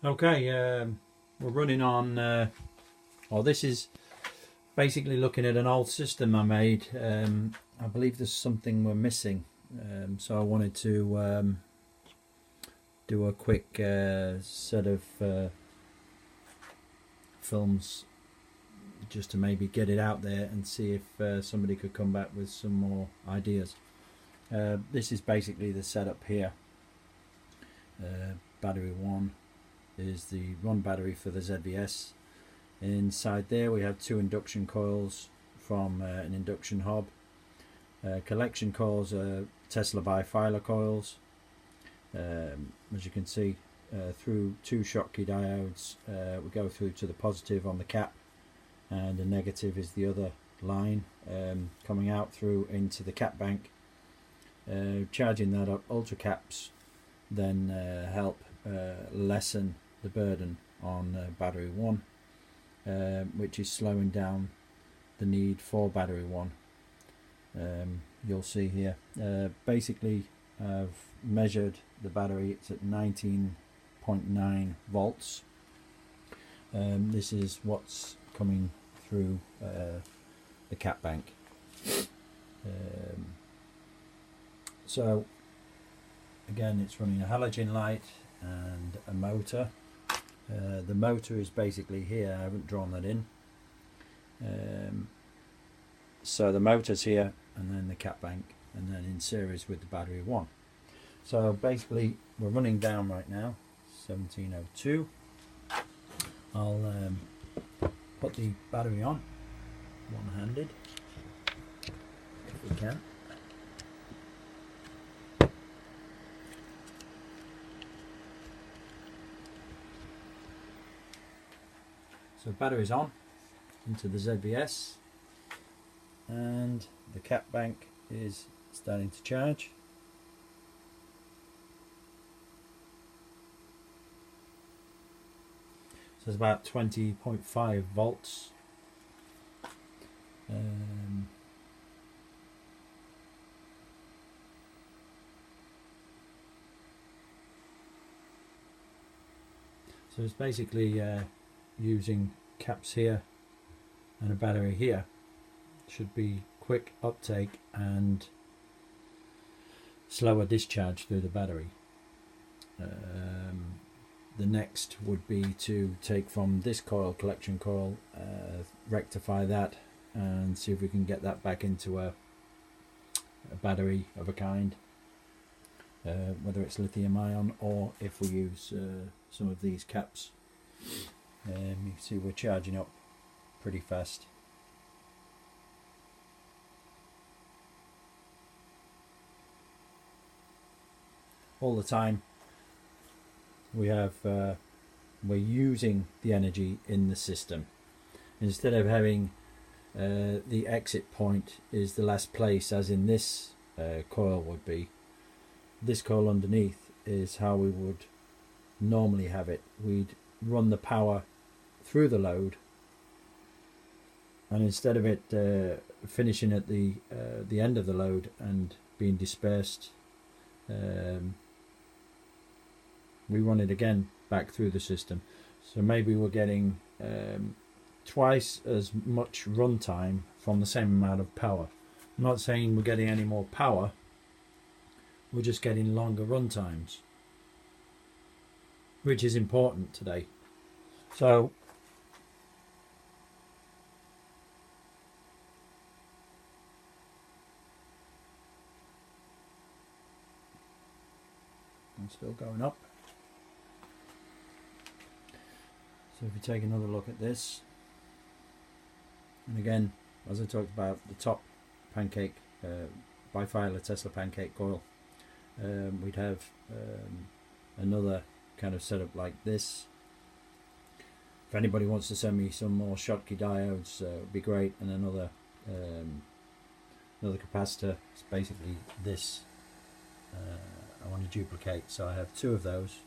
Okay, we're running on, well, this is basically looking at an old system I made. I believe there's something we're missing, so I wanted to do a quick set of films just to maybe get it out there and see if somebody could come back with some more ideas. This is basically the setup here. Battery 1 is the run battery for the ZVS. Inside there we have two induction coils from an induction hub. Collection coils are Tesla bifilar coils. As you can see, through two Schottky diodes, we go through to the positive on the cap, and the negative is the other line coming out through into the cap bank. Charging that up, ultra caps then help lessen the burden on battery 1, which is slowing down the need for battery 1. You'll see here, basically I've measured the battery. It's at 19.9 volts. This is what's coming through the cap bank. So again, it's running a halogen light and a motor. The motor is basically here. I haven't drawn that in. So the motor's here, and then the cap bank, and then in series with the battery 1. So basically we're running down right now, 1702. I'll put the battery on one-handed if we can. So battery's on into the ZVS, and the cap bank is starting to charge. So it's about 20.5 volts. So it's basically using caps here and a battery here. Should be quick uptake and slower discharge through the battery. The next would be to take from this coil, collection coil, rectify that and see if we can get that back into a battery of a kind, whether it's lithium ion or if we use some of these caps. You can see we're charging up pretty fast. All the time we have we're using the energy in the system. Instead of having the exit point is the last place, as in this coil would be, this coil underneath is how we would normally have it. We'd run the power through the load, and instead of it finishing at the end of the load and being dispersed, we run it again back through the system. So maybe we're getting twice as much run time from the same amount of power. I'm not saying we're getting any more power, we're just getting longer run times, which is important today. So I'm still going up. So if you take another look at this, and again, as I talked about, the top pancake, bifilar Tesla pancake coil, we'd have another kind of setup like this. If anybody wants to send me some more Schottky diodes, it would be great. And another capacitor. It's basically this. I want to duplicate, so I have two of those,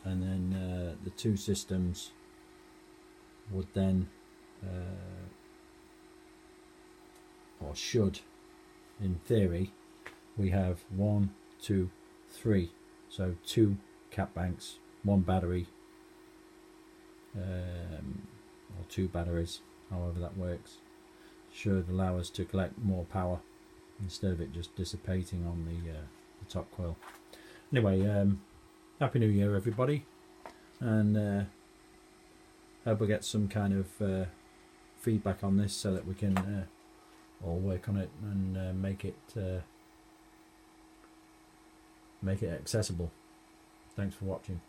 and then the two systems would then or should, in theory, we have 1, 2, 3, so two cap banks, one battery, or 2 batteries, however that works. Should allow us to collect more power instead of it just dissipating on the top coil. Anyway, Happy New Year everybody, and hope we get some kind of feedback on this so that we can all work on it and make it accessible. Thanks for watching.